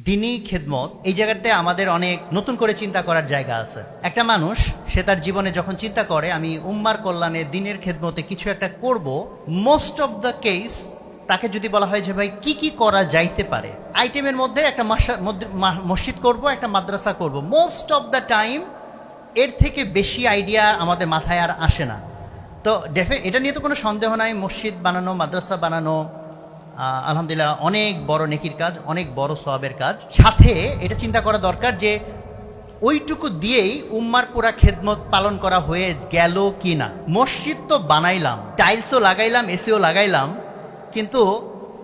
দিনী খেদমত এই জায়গাতে আমাদের অনেক নতুন করে চিন্তা করার জায়গা আছে। একটা মানুষ সে তার জীবনে যখন চিন্তা করে আমি উম্মার কল্যাণে দিনের খেদমতে কিছু একটা করব, মোস্ট অফ দ্য কেস তাকে যদি বলা হয় যে ভাই কি কি করা যাইতে পারে, আইটেমের মধ্যে একটা মসজিদ করব, একটা মাদ্রাসা করব, মোস্ট অফ দ্য টাইম এর থেকে বেশি আইডিয়া আমাদের মাথায় আর আসে না। তো এটা নিয়ে তো কোনো সন্দেহ নাই, মসজিদ বানানো, মাদ্রাসা বানানো আলহামদুলিল্লাহ অনেক বড় নেকির কাজ, অনেক বড় সওয়াবের কাজ। সাথে এটা চিন্তা করা দরকার যে ওইটুকু দিয়েই উম্মার পুরা খেদমত পালন করা হয়ে গেল কি না। মসজিদ তো বানাইলাম, টাইলসও লাগাইলাম, এসিও লাগাইলাম, কিন্তু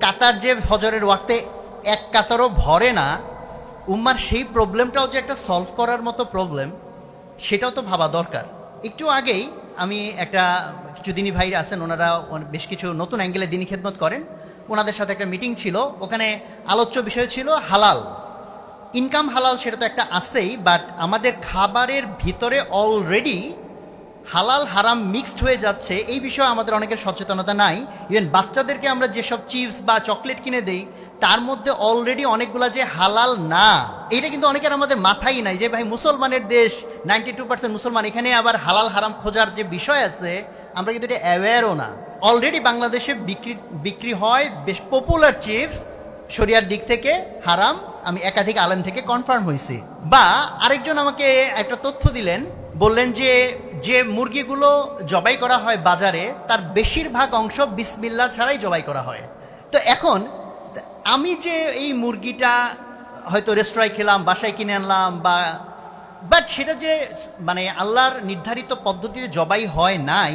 কাতার যে ফজরের ওয়াক্তে এক কাতারও ভরে না, উম্মার সেই প্রবলেমটাও যে একটা সলভ করার মতো প্রবলেম, সেটাও তো ভাবা দরকার। একটু আগেই আমি কিছু দিনী ভাইরা আছেন, ওনারা বেশ কিছু নতুন অ্যাঙ্গেলে দিনী খেদমত করেন, ওনাদের সাথে একটা মিটিং ছিল। ওখানে আলোচ্য বিষয় ছিল হালাল ইনকাম। হালাল সেটা তো একটা আছেই, বাট আমাদের খাবারের ভিতরে অলরেডি হালাল হারাম মিক্সড হয়ে যাচ্ছে, এই বিষয়ে আমাদের অনেকের সচেতনতা নাই। ইভেন বাচ্চাদেরকে আমরা যেসব চিপস বা চকলেট কিনে দেই তার মধ্যে অলরেডি অনেকগুলা যে হালাল না, এটা কিন্তু অনেকের আমাদের মাথায় নাই যে ভাই মুসলমানের দেশ, 92% মুসলমান, এখানে আবার হালাল হারাম খোঁজার যে বিষয় আছে আমরা কিন্তু এটা অ্যাওয়্যারও না। অলরেডি বাংলাদেশে বিক্রি হয় বেশ পপুলার চিপস, শরিয়ার দিক থেকে হারাম, আমি একাধিক আলেম থেকে কনফার্ম হয়েছি। বা আরেকজন আমাকে একটা তথ্য দিলেন, বললেন যে যে মুরগিগুলো জবাই করা হয় বাজারে তার বেশিরভাগ অংশ বিসমিল্লাহ ছাড়াই জবাই করা হয়। তো এখন আমি যে এই মুরগিটা হয়তো রেস্টুরেন্টে খেলাম, বাসায় কিনে আনলাম, বাট সেটা যে মানে আল্লাহর নির্ধারিত পদ্ধতিতে জবাই হয় নাই,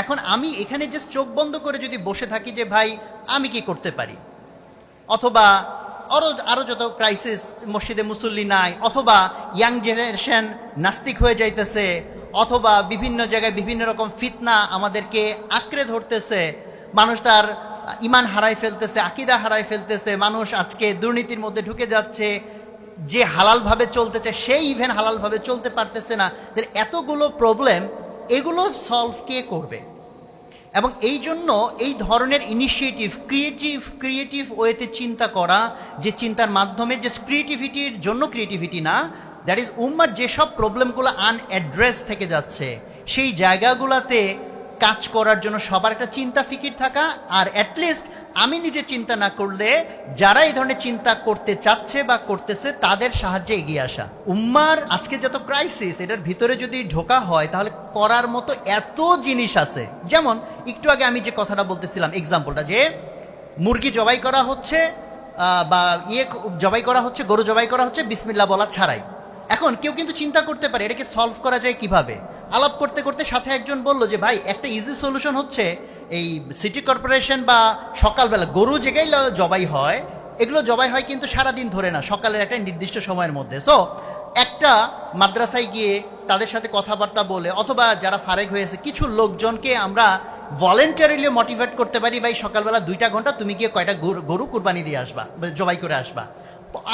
এখন আমি এখানে যে চোখ বন্ধ করে যদি বসে থাকি যে ভাই আমি কি করতে পারি, অথবা আরো যত ক্রাইসিস, মসজিদে মুসল্লি নাই, অথবা ইয়াং জেনারেশন নাস্তিক হয়ে যাইতেছে, অথবা বিভিন্ন জায়গায় বিভিন্ন রকম ফিতনা আমাদেরকে আঁকড়ে ধরতেছে, মানুষ তার ইমান হারাই ফেলতেছে, আকীদা হারাই ফেলতেছে, মানুষ আজকে দুর্নীতির মধ্যে ঢুকে যাচ্ছে, যে হালালভাবে চলতে চায় সেই ইভেন হালালভাবে চলতে পারতেছে না। এতগুলো প্রবলেম, এগুলো সলভ কে করবে? এবং এই জন্য এই ধরনের ইনিশিয়েটিভ, ক্রিয়েটিভ ওয়েতে চিন্তা করা, যে চিন্তার মাধ্যমে যে ক্রিয়েটিভিটির জন্য ক্রিয়েটিভিটি না, দ্যাট ইজ উম্মার যেসব প্রবলেমগুলো আনঅ্যাড্রেস থেকে যাচ্ছে সেই জায়গাগুলোতে কাজ করার জন্য সবার একটা চিন্তা ফিকির থাকা, আর অ্যাটলিস্ট আমি নিজে চিন্তা না করলে যারা এই ধরনের চিন্তা করতে চাচ্ছে বা করতেছে তাদের সাহায্যে এগিয়ে আসা। উম্মার আজকে যত ক্রাইসিস, এটার ভিতরে যদি ঢোকা হয় তাহলে করার মতো এত জিনিস আছে। যেমন একটু আগে আমি যে কথাটা বলতেছিলাম, এক্সাম্পলটা, যে মুরগি জবাই করা হচ্ছে বা জবাই করা হচ্ছে, গরু জবাই করা হচ্ছে বিসমিল্লাহ বলা ছাড়াই। এখন কেউ কিন্তু চিন্তা করতে পারে এটাকে সলভ করা যায় কিভাবে। আলাপ করতে করতে সাথে একজন বলল যে ভাই একটা ইজি সলিউশন হচ্ছে এই সিটি কর্পোরেশন বা সকালবেলা গরু যেগুলো জবাই হয়, এগুলো জবাই হয় কিন্তু সারাদিন ধরে না, সকালের একটা নির্দিষ্ট সময়ের মধ্যে। সো একটা মাদ্রাসায় গিয়ে তাদের সাথে কথাবার্তা বলে, অথবা যারা ফারেক হয়েছে কিছু লোকজনকে আমরা ভলেন্টারিলি মোটিভেট করতে পারি, ভাই সকালবেলা 2টা ঘন্টা তুমি গিয়ে কয়টা গরু কুরবানি দিয়ে আসবা, জবাই করে আসবা,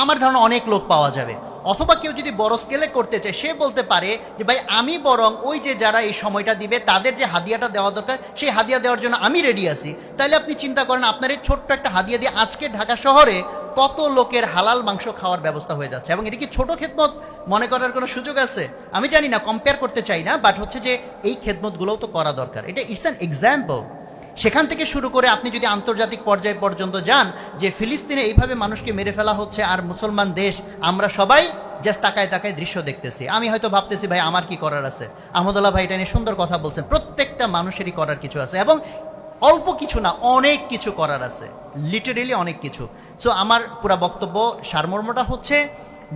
আমার ধারণা অনেক লোক পাওয়া যাবে। অথবা কেউ যদি বড় স্কেলে করতে চায়, সে বলতে পারে যে ভাই আমি বরং ওই যে যারা এই সময়টা দিবে তাদের যে হাদিয়াটা দেওয়া দরকার সেই হাদিয়া দেওয়ার জন্য আমি রেডি আছি। তাইলে আপনি চিন্তা করেন আপনার এই ছোট্ট একটা হাদিয়া দিয়ে আজকে ঢাকা শহরে কত লোকের হালাল মাংস খাওয়ার ব্যবস্থা হয়ে যাচ্ছে। এবং এটা কি ছোট খেদমত মনে করার কোনো সুযোগ আছে? আমি জানি না, কম্পেয়ার করতে চাই না, বাট হচ্ছে যে এই খেদমতগুলোও তো করা দরকার। এটা ইটস অ্যান এক্সাম্পল। সেখান থেকে শুরু করে আপনি যদি আন্তর্জাতিক পর্যায় পর্যন্ত যান, যে ফিলিস্তিনে এইভাবে মানুষকে মেরে ফেলা হচ্ছে আর মুসলমান দেশ আমরা সবাই জাস্ট তাকায় তাকায় দৃশ্য দেখতেছি। আমি হয়তো ভাবতেছি ভাই আমার কি করার আছে। আহমদুল্লাহ ভাই এটা নিয়ে সুন্দর কথা বলছেন, প্রত্যেকটা মানুষেরই করার কিছু আছে, এবং অল্প কিছু না, অনেক কিছু করার আছে, লিটারেলি অনেক কিছু। সো আমার পুরা বক্তব্য সারমর্মটা হচ্ছে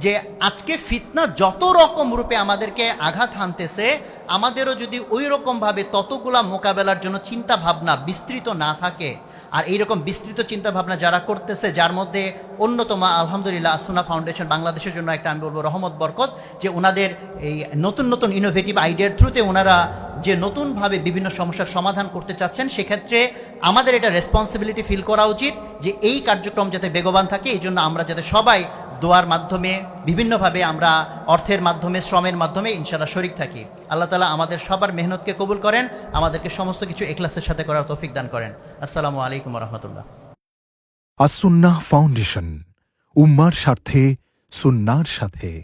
যে আজকে ফিতনা যত রকম রূপে আমাদেরকে আঘাত হানতেছে, আমাদেরও যদি ওই রকমভাবে ততগুলা মোকাবেলার জন্য চিন্তা ভাবনা বিস্তৃত না থাকে, আর এইরকম বিস্তৃত চিন্তা ভাবনা যারা করতেছে, যার মধ্যে অন্যতম আলহামদুলিল্লাহ আসুনা ফাউন্ডেশন বাংলাদেশের জন্য একটা আমি বলবো রহমত বরকত, যে ওনাদের এই নতুন নতুন ইনোভেটিভ আইডিয়ার থ্রুতে ওনারা যে নতুনভাবে বিভিন্ন সমস্যার সমাধান করতে চাচ্ছেন, সেক্ষেত্রে আমাদের এটা রেসপন্সিবিলিটি ফিল করা উচিত যে এই কার্যক্রম যাতে বেগবান থাকে, এই জন্য আমরা যাতে সবাই দোয়ার মাধ্যমে, বিভিন্নভাবে আমরা অর্থের মাধ্যমে, শ্রমের মাধ্যমে ইনশাআল্লাহ শরীক থাকি। আল্লাহ তাআলা আমাদের সবার মেহনতকে কবুল করেন, আমাদেরকে সমস্ত কিছু ইখলাসের সাথে করার তৌফিক দান করেন। আসসালামু আলাইকুম ওয়া রাহমাতুল্লাহ। আসুন্নাহ ফাউন্ডেশন, উম্মার স্বার্থে, সুন্নার সাথে।